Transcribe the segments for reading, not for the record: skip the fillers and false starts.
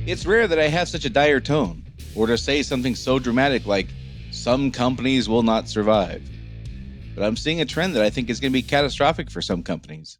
It's rare that I have such a dire tone, or to say something so dramatic like, some companies will not survive. But I'm seeing a trend that I think is going to be catastrophic for some companies,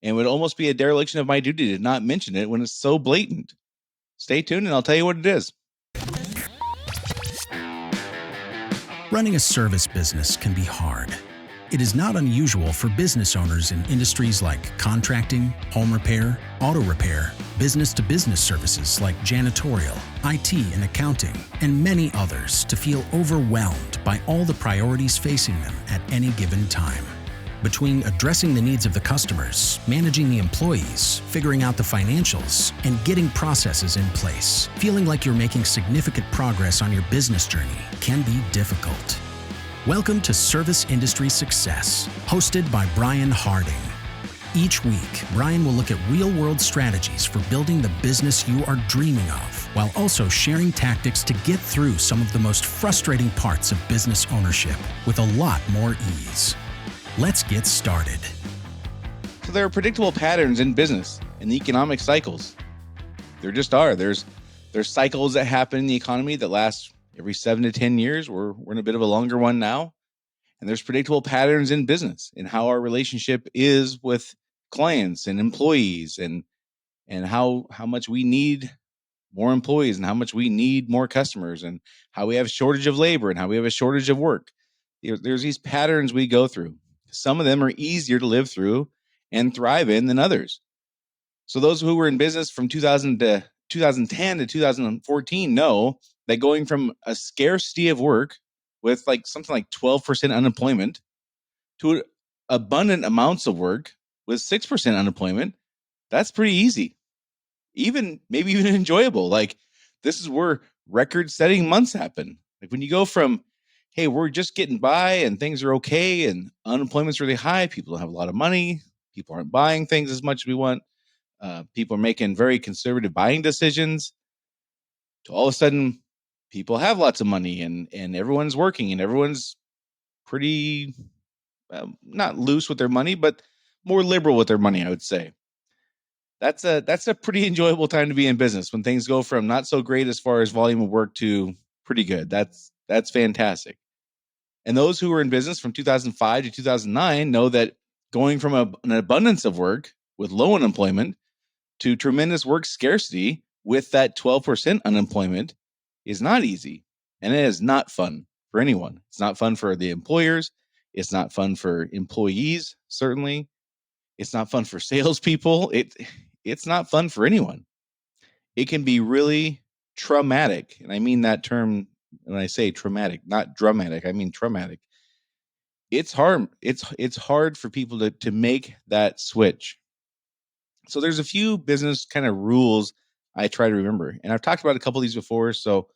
and would almost be a dereliction of my duty to not mention it when it's so blatant. Stay tuned and I'll tell you what it is. Running a service business can be hard. It is not unusual for business owners in industries like contracting, home repair, auto repair, business-to-business services like janitorial, IT and accounting, and many others to feel overwhelmed by all the priorities facing them at any given time. Between addressing the needs of the customers, managing the employees, figuring out the financials, and getting processes in place, feeling like you're making significant progress on your business journey can be difficult. Welcome to Service Industry Success, hosted by Brian Harding. Each week, Brian will look at real-world strategies for building the business you are dreaming of, while also sharing tactics to get through some of the most frustrating parts of business ownership with a lot more ease. Let's get started. So there are predictable patterns in business and the economic cycles. There just are. There's cycles that happen in the economy that last every 7 to 10 years. We're in a bit of a longer one now. And there's predictable patterns in business and how our relationship is with clients and employees, and how much we need more employees and how much we need more customers, and how we have a shortage of labor and how we have a shortage of work. There's these patterns we go through. Some of them are easier to live through and thrive in than others. So those who were in business from 2010 to 2014 know that going from a scarcity of work with something like 12% unemployment to abundant amounts of work with 6% unemployment, that's pretty easy. Maybe even enjoyable. This is where record-setting months happen. Like when you go from, hey, we're just getting by and things are okay and unemployment's really high, people don't have a lot of money, people aren't buying things as much as we want, people are making very conservative buying decisions, to all of a sudden people have lots of money and everyone's working and everyone's pretty not loose with their money, but more liberal with their money, I would say. That's a pretty enjoyable time to be in business, when things go from not so great as far as volume of work to pretty good. That's fantastic. And those who were in business from 2005 to 2009 know that going from an abundance of work with low unemployment to tremendous work scarcity with that 12% unemployment is not easy. And it is not fun for anyone. It's not fun for the employers. It's not fun for employees, certainly. It's not fun for salespeople. It's not fun for anyone. It can be really traumatic. And I mean that term when I say traumatic, not dramatic. I mean traumatic. It's hard. It's hard for people to make that switch. So there's a few business kind of rules I try to remember. And I've talked about a couple of these before. So,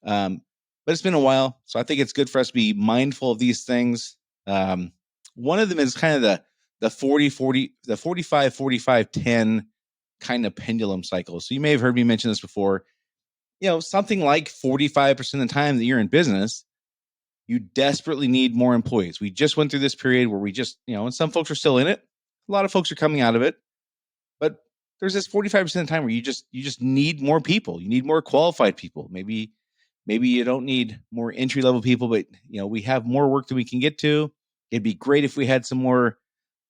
but it's been a while. So I think it's good for us to be mindful of these things. One of them is kind of the 45, 45, 10 kind of pendulum cycle. So you may have heard me mention this before. Something like 45% of the time that you're in business, you desperately need more employees. We just went through this period where we just, and some folks are still in it. A lot of folks are coming out of it. But there's this 45% of the time where you just need more people. You need more qualified people. Maybe you don't need more entry-level people, but we have more work than we can get to. It'd be great if we had some more,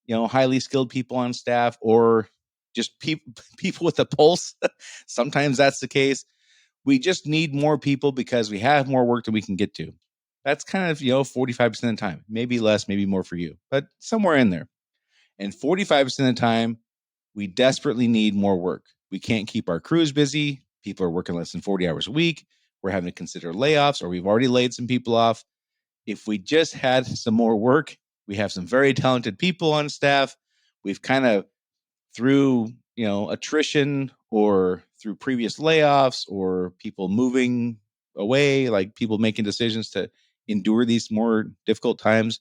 highly skilled people on staff, or just people with a pulse. Sometimes that's the case. We just need more people because we have more work than we can get to. That's kind of, 45% of the time. Maybe less, maybe more for you, but somewhere in there. And 45% of the time, we desperately need more work. We can't keep our crews busy. People are working less than 40 hours a week. We're having to consider layoffs, or we've already laid some people off. If we just had some more work, we have some very talented people on staff. We've kind of, through, attrition or through previous layoffs or people moving away, like people making decisions to endure these more difficult times,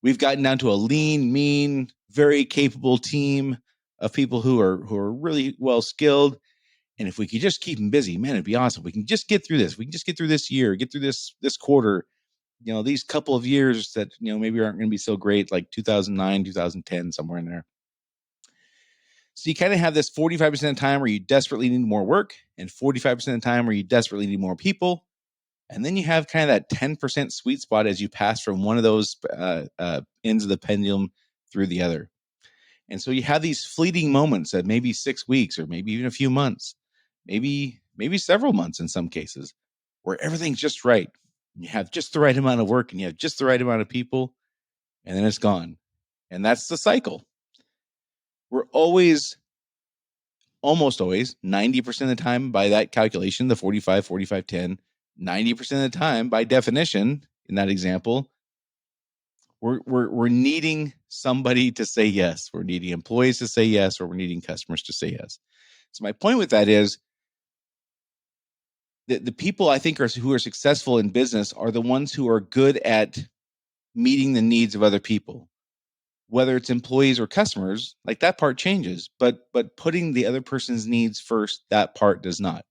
we've gotten down to a lean, mean, very capable team of people who are really well skilled. And if we could just keep them busy, man, it'd be awesome. We can just get through this. We can just get through this year, get through this quarter, these couple of years that, maybe aren't going to be so great, like 2009, 2010, somewhere in there. So you kind of have this 45% of the time where you desperately need more work and 45% of the time where you desperately need more people. And then you have kind of that 10% sweet spot as you pass from one of those ends of the pendulum through the other. And so you have these fleeting moments of maybe 6 weeks or maybe even a few months, maybe several months in some cases, where everything's just right. You have just the right amount of work and you have just the right amount of people, and then it's gone. And that's the cycle. We're always, almost always, 90% of the time by that calculation, the 45, 45, 10, 90% of the time by definition in that example, we're needing somebody to say yes. We're needing employees to say yes, or we're needing customers to say yes. So my point with that is that the people I think who are successful in business are the ones who are good at meeting the needs of other people. Whether it's employees or customers, like that part changes, but putting the other person's needs first, that part does not.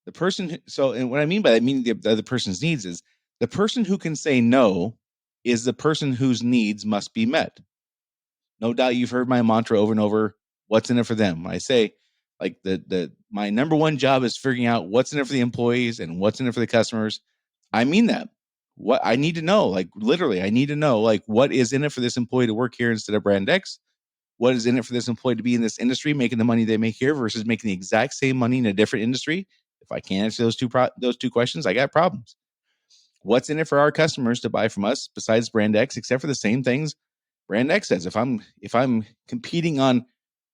The person, and what I mean by that, meaning the other person's needs, is the person who can say no is the person whose needs must be met. No doubt you've heard my mantra over and over, what's in it for them? I say, like, my number one job is figuring out what's in it for the employees and what's in it for the customers. I mean that. What I need to know, like literally, I need to know, like, what is in it for this employee to work here instead of brand X? What is in it for this employee to be in this industry, making the money they make here versus making the exact same money in a different industry? If I can't answer those two questions, I got problems. What's in it for our customers to buy from us besides brand X, except for the same things brand X says? If I'm competing on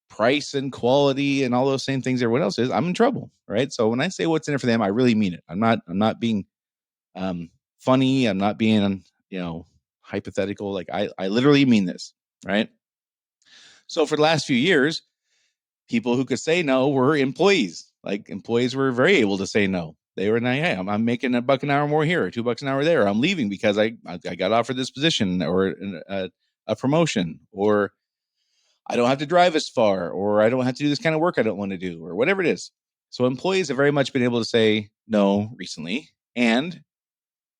price and quality and all those same things everyone else is, I'm in trouble, right? So when I say what's in it for them, I really mean it. I'm not being funny. I'm not being hypothetical. Like I literally mean this, right? So for the last few years, people who could say no were employees. Like employees were very able to say no. They were like, hey, I'm making $1 an hour more here, or $2 an hour there. I'm leaving because I got offered this position or a promotion, or I don't have to drive as far, or I don't have to do this kind of work I don't want to do, or whatever it is. So employees have very much been able to say no recently, and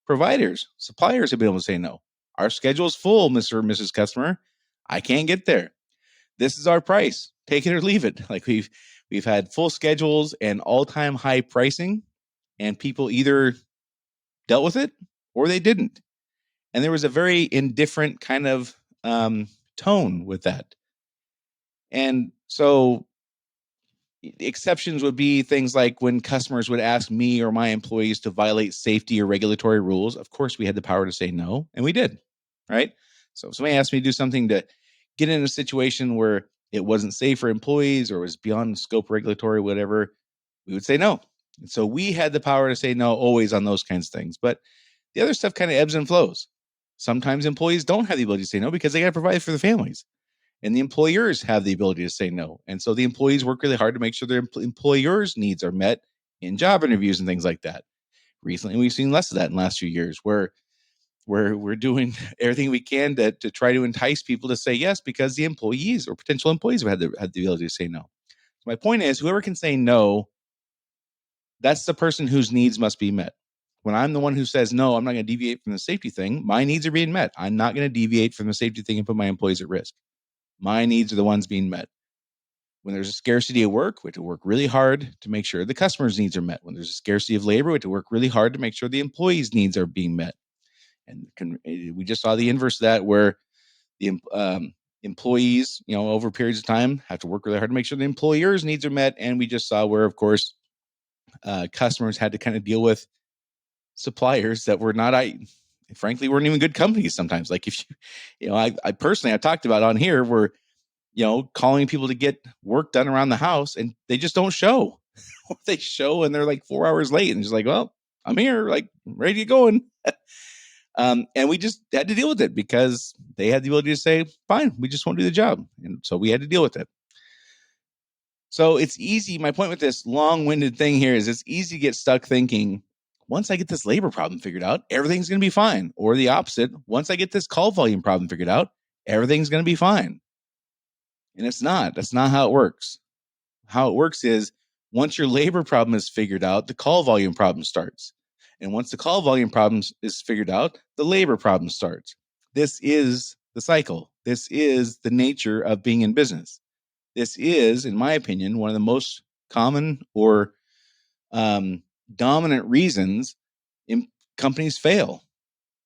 providers, suppliers have been able to say no. Our schedule is full, Mr. or Mrs. Customer. I can't get there. This is our price. Take it or leave it. Like we've had full schedules and all-time high pricing, and people either dealt with it or they didn't. And there was a very indifferent kind of tone with that. And so exceptions would be things like when customers would ask me or my employees to violate safety or regulatory rules. Of course, we had the power to say no, and we did, right? So if somebody asked me to do something to get in a situation where it wasn't safe for employees or was beyond scope regulatory, whatever, we would say no. And so we had the power to say no always on those kinds of things. But the other stuff kind of ebbs and flows. Sometimes employees don't have the ability to say no because they got to provide for the families. And the employers have the ability to say no. And so the employees work really hard to make sure their employers' needs are met in job interviews and things like that. Recently, we've seen less of that in the last few years where we're doing everything we can to try to entice people to say yes because the employees or potential employees have had the ability to say no. So my point is, whoever can say no, that's the person whose needs must be met. When I'm the one who says, no, I'm not going to deviate from the safety thing, my needs are being met. I'm not going to deviate from the safety thing and put my employees at risk. My needs are the ones being met. When there's a scarcity of work, we have to work really hard to make sure the customer's needs are met. When there's a scarcity of labor, we have to work really hard to make sure the employees' needs are being met. And we just saw the inverse of that, where the employees, over periods of time, have to work really hard to make sure the employers' needs are met. And we just saw where, of course, customers had to kind of deal with suppliers that were not, frankly, weren't even good companies sometimes. Like if I personally, I talked about on here where, calling people to get work done around the house and they just don't show. Or they show and they're like 4 hours late and just like, well, I'm here, like ready to get going. And we just had to deal with it because they had the ability to say, fine, we just won't do the job. And so we had to deal with it. So it's easy. My point with this long-winded thing here is it's easy to get stuck thinking, once I get this labor problem figured out, everything's going to be fine. Or the opposite, once I get this call volume problem figured out, everything's going to be fine. And it's not. That's not how it works. How it works is once your labor problem is figured out, the call volume problem starts. And once the call volume problem is figured out, the labor problem starts. This is the cycle. This is the nature of being in business. This is, in my opinion, one of the most common or dominant reasons companies fail.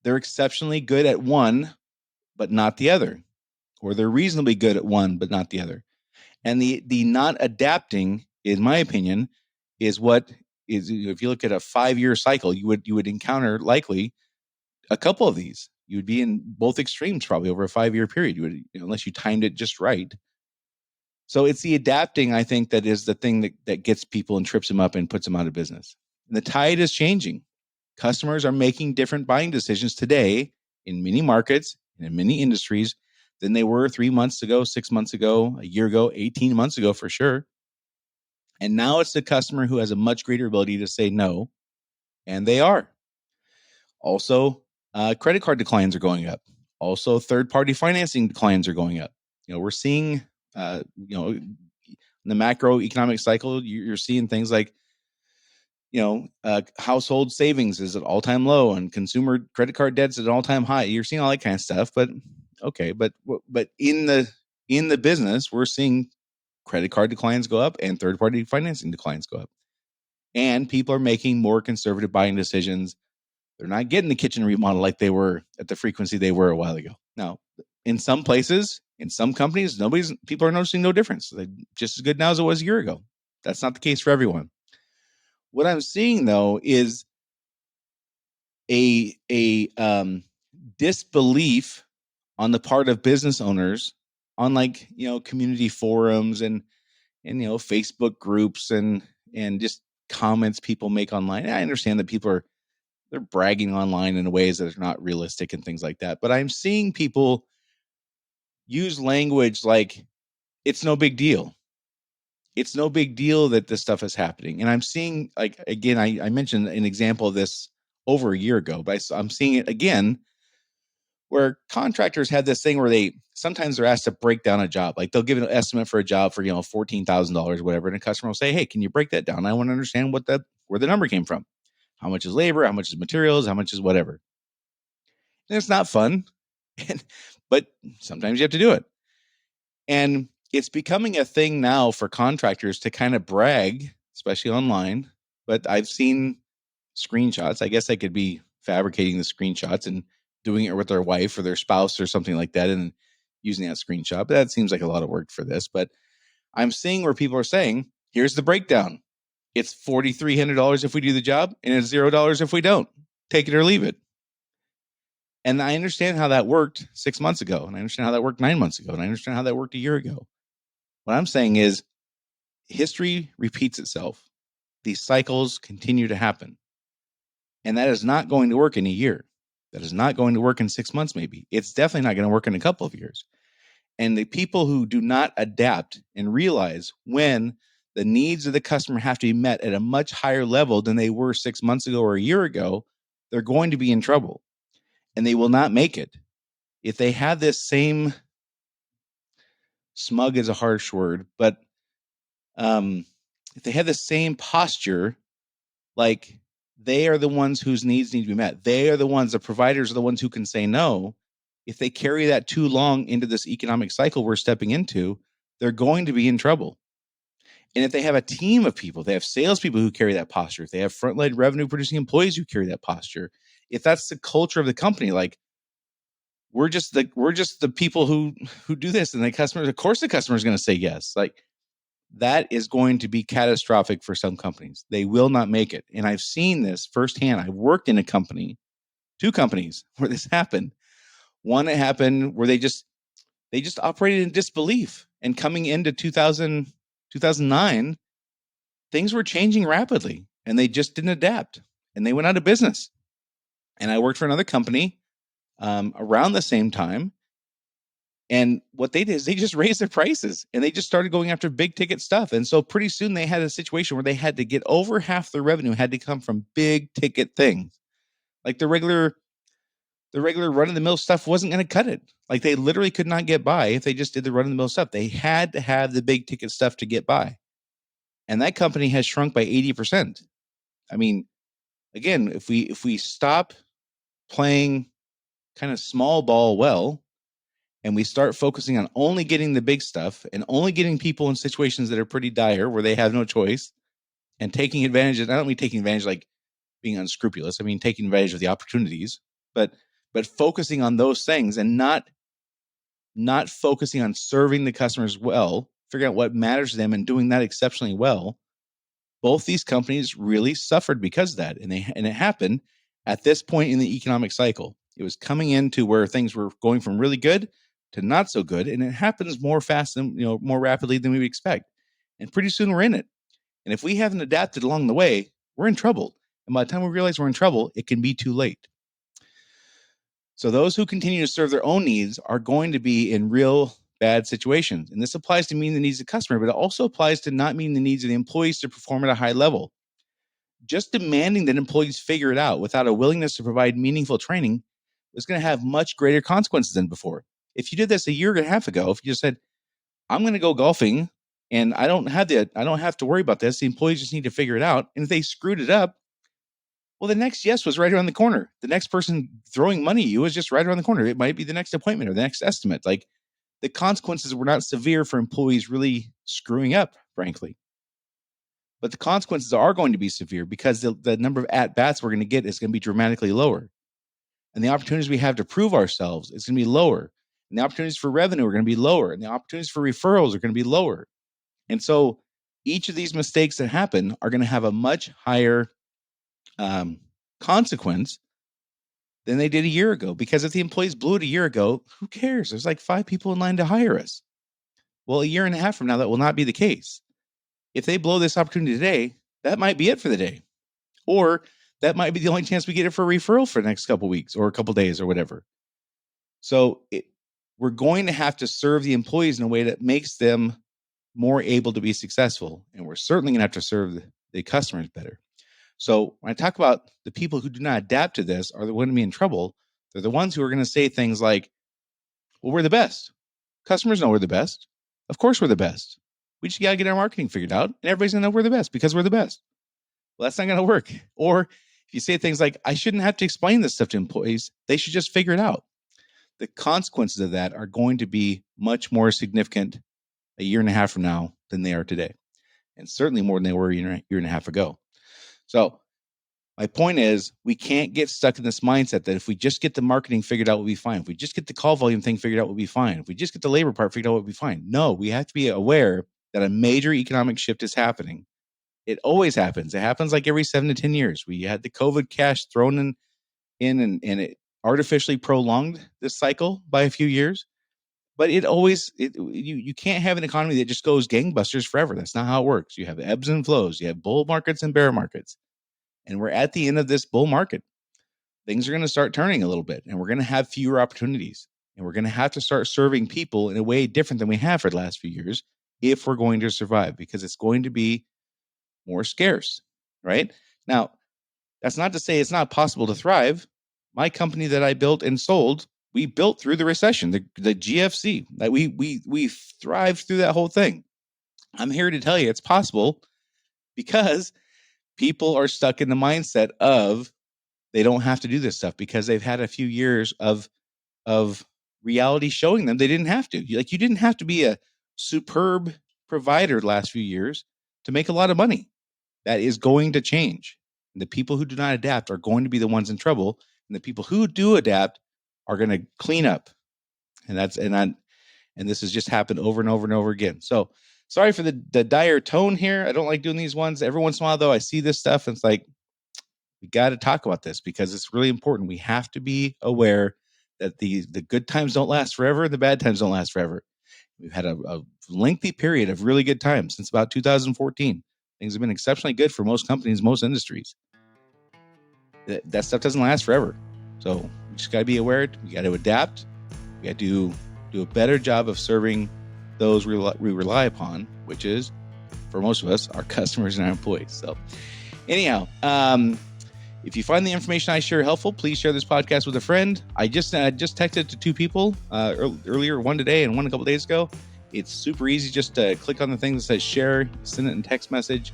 They're exceptionally good at one, but not the other, or they're reasonably good at one, but not the other. And the not adapting, in my opinion, is what is. If you look at a 5-year cycle, you would encounter likely a couple of these. You would be in both extremes probably over a 5-year period. You would, unless you timed it just right. So it's the adapting, I think, that is the thing that gets people and trips them up and puts them out of business. And the tide is changing. Customers are making different buying decisions today in many markets and in many industries than they were 3 months ago, 6 months ago, a year ago, 18 months ago for sure. And now it's the customer who has a much greater ability to say no, and they are. Also, credit card declines are going up. Also, third-party financing declines are going up. We're seeing, in the macroeconomic cycle, you're seeing things like, household savings is at all-time low and consumer credit card debt's at an all-time high. You're seeing all that kind of stuff, but okay, but in the business, we're seeing credit card declines go up and third-party financing declines go up, and people are making more conservative buying decisions. They're not getting the kitchen remodel like they were at the frequency they were a while ago. Now, in some places, in some companies, people are noticing no difference. They're just as good now as it was a year ago. That's not the case for everyone. What I'm seeing though is a disbelief on the part of business owners on community forums and Facebook groups and just comments people make online. And I understand that they're bragging online in ways that are not realistic and things like that. But I'm seeing people use language like it's no big deal. It's no big deal that this stuff is happening. And I'm seeing, again, I mentioned an example of this over a year ago, but I'm seeing it again where contractors have this thing where they're asked to break down a job. Like they'll give an estimate for a job for, $14,000, whatever. And a customer will say, hey, can you break that down? I want to understand where the number came from. How much is labor? How much is materials? How much is whatever? And it's not fun, but sometimes you have to do it. And it's becoming a thing now for contractors to kind of brag, especially online. But I've seen screenshots. I guess they could be fabricating the screenshots and doing it with their wife or their spouse or something like that and using that screenshot. But that seems like a lot of work for this. But I'm seeing where people are saying, here's the breakdown. It's $4,300 if we do the job and it's $0 if we don't. Take it or leave it. And I understand how that worked 6 months ago. And I understand how that worked 9 months ago. And I understand how that worked a year ago. What I'm saying is history repeats itself. These cycles continue to happen. And that is not going to work in a year. That is not going to work in 6 months, maybe. It's definitely not going to work in a couple of years. And the people who do not adapt and realize when the needs of the customer have to be met at a much higher level than they were 6 months ago or a year ago, they're going to be in trouble. And they will not make it. If they have this same, smug is a harsh word, but if they have the same posture, like they are the ones whose needs need to be met. They are the ones, the providers are the ones who can say no. If they carry that too long into this economic cycle we're stepping into, they're going to be in trouble. And if they have a team of people, they have salespeople who carry that posture, if they have frontline revenue producing employees who carry that posture, if that's the culture of the company, like we're just the people who do this, and the customers, of course, the customer is going to say yes. Like that is going to be catastrophic for some companies. They will not make it. And I've seen this firsthand. I've worked in two companies where this happened. One, it happened where they just operated in disbelief. And coming into 2009, things were changing rapidly and they just didn't adapt and they went out of business. And I worked for another company around the same time. And what they did is they just raised their prices and they just started going after big ticket stuff. And so pretty soon they had a situation where they had to get over half their revenue had to come from big ticket things. Like the regular run of the mill stuff wasn't going to cut it. Like they literally could not get by if they just did the run of the mill stuff. They had to have the big ticket stuff to get by. And that company has shrunk by 80%. I mean, again, if we stop playing kind of small ball well, and we start focusing on only getting the big stuff and only getting people in situations that are pretty dire where they have no choice, and taking advantage of, I don't mean taking advantage like being unscrupulous. I mean taking advantage of the opportunities, but focusing on those things and not focusing on serving the customers well, figuring out what matters to them and doing that exceptionally well. Both these companies really suffered because of that. And it happened at this point in the economic cycle. It was coming into where things were going from really good to not so good. And it happens more fast than, more rapidly than we would expect. And pretty soon we're in it. And if we haven't adapted along the way, we're in trouble. And by the time we realize we're in trouble, it can be too late. So those who continue to serve their own needs are going to be in real bad situations. And this applies to meeting the needs of the customer, but it also applies to not meeting the needs of the employees to perform at a high level. Just demanding that employees figure it out without a willingness to provide meaningful training is going to have much greater consequences than before. If you did this a year and a half ago, if you just said, I'm going to go golfing and I don't have to worry about this, the employees just need to figure it out. And if they screwed it up, well, the next yes was right around the corner. The next person throwing money at you is just right around the corner. It might be the next appointment or the next estimate. Like, the consequences were not severe for employees really screwing up, frankly. But the consequences are going to be severe because the number of at-bats we're going to get is going to be dramatically lower. And the opportunities we have to prove ourselves is going to be lower. And the opportunities for revenue are going to be lower. And the opportunities for referrals are going to be lower. And so each of these mistakes that happen are going to have a much higher consequence than they did a year ago. Because if the employees blew it a year ago, who cares? There's like 5 people in line to hire us. Well, a year and a half from now, that will not be the case. If they blow this opportunity today, that might be it for the day. Or that might be the only chance we get it for a referral for the next couple of weeks or a couple of days or whatever. So we're going to have to serve the employees in a way that makes them more able to be successful. And we're certainly going to have to serve the customers better. So when I talk about the people who do not adapt to this are the ones to be in trouble, they're the ones who are going to say things like, well, we're the best. Customers know we're the best. Of course we're the best. We just got to get our marketing figured out, and everybody's going to know we're the best because we're the best. Well, that's not going to work. Or if you say things like, I shouldn't have to explain this stuff to employees, they should just figure it out. The consequences of that are going to be much more significant a year and a half from now than they are today. And certainly more than they were a year and a half ago. So my point is, we can't get stuck in this mindset that if we just get the marketing figured out, we'll be fine. If we just get the call volume thing figured out, we'll be fine. If we just get the labor part figured out, we'll be fine. No, we have to be aware that a major economic shift is happening. It always happens. It happens like every 7 to 10 years. We had the COVID cash thrown in and it artificially prolonged this cycle by a few years. But you can't have an economy that just goes gangbusters forever. That's not how it works. You have ebbs and flows. You have bull markets and bear markets. And we're at the end of this bull market. Things are going to start turning a little bit, and we're going to have fewer opportunities. And we're going to have to start serving people in a way different than we have for the last few years if we're going to survive, because it's going to be more scarce, right? Now, that's not to say it's not possible to thrive. My company that I built and sold, we built through the recession, the GFC. That we thrived through that whole thing. I'm here to tell you it's possible because people are stuck in the mindset of they don't have to do this stuff because they've had a few years of reality showing them they didn't have to. Like, you didn't have to be a superb provider the last few years to make a lot of money. That is going to change. And the people who do not adapt are going to be the ones in trouble. And the people who do adapt are going to clean up. And this has just happened over and over and over again. So sorry for the dire tone here. I don't like doing these ones. Every once in a while, though, I see this stuff and it's like, we got to talk about this because it's really important. We have to be aware that the good times don't last forever. The bad times don't last forever. We've had a lengthy period of really good times since about 2014. Things have been exceptionally good for most companies, most industries. That stuff doesn't last forever. So we just got to be aware. We got to adapt. We got to do a better job of serving those we rely upon, which is, for most of us, our customers and our employees. So anyhow, if you find the information I share helpful, please share this podcast with a friend. I just texted to 2 people earlier, one today and one a couple days ago. It's super easy. Just to click on the thing that says share, send it in text message.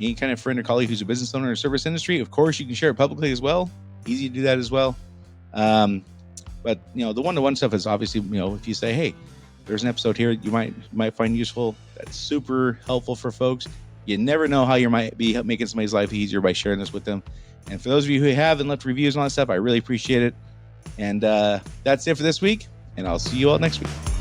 Any kind of friend or colleague who's a business owner or service industry, of course, you can share it publicly as well. Easy to do that as well. But the one-to-one stuff is obviously, if you say, hey, there's an episode here you might find useful, that's super helpful for folks. You never know how you might be making somebody's life easier by sharing this with them. And for those of you who have and left reviews and all that stuff, I really appreciate it. And that's it for this week, and I'll see you all next week.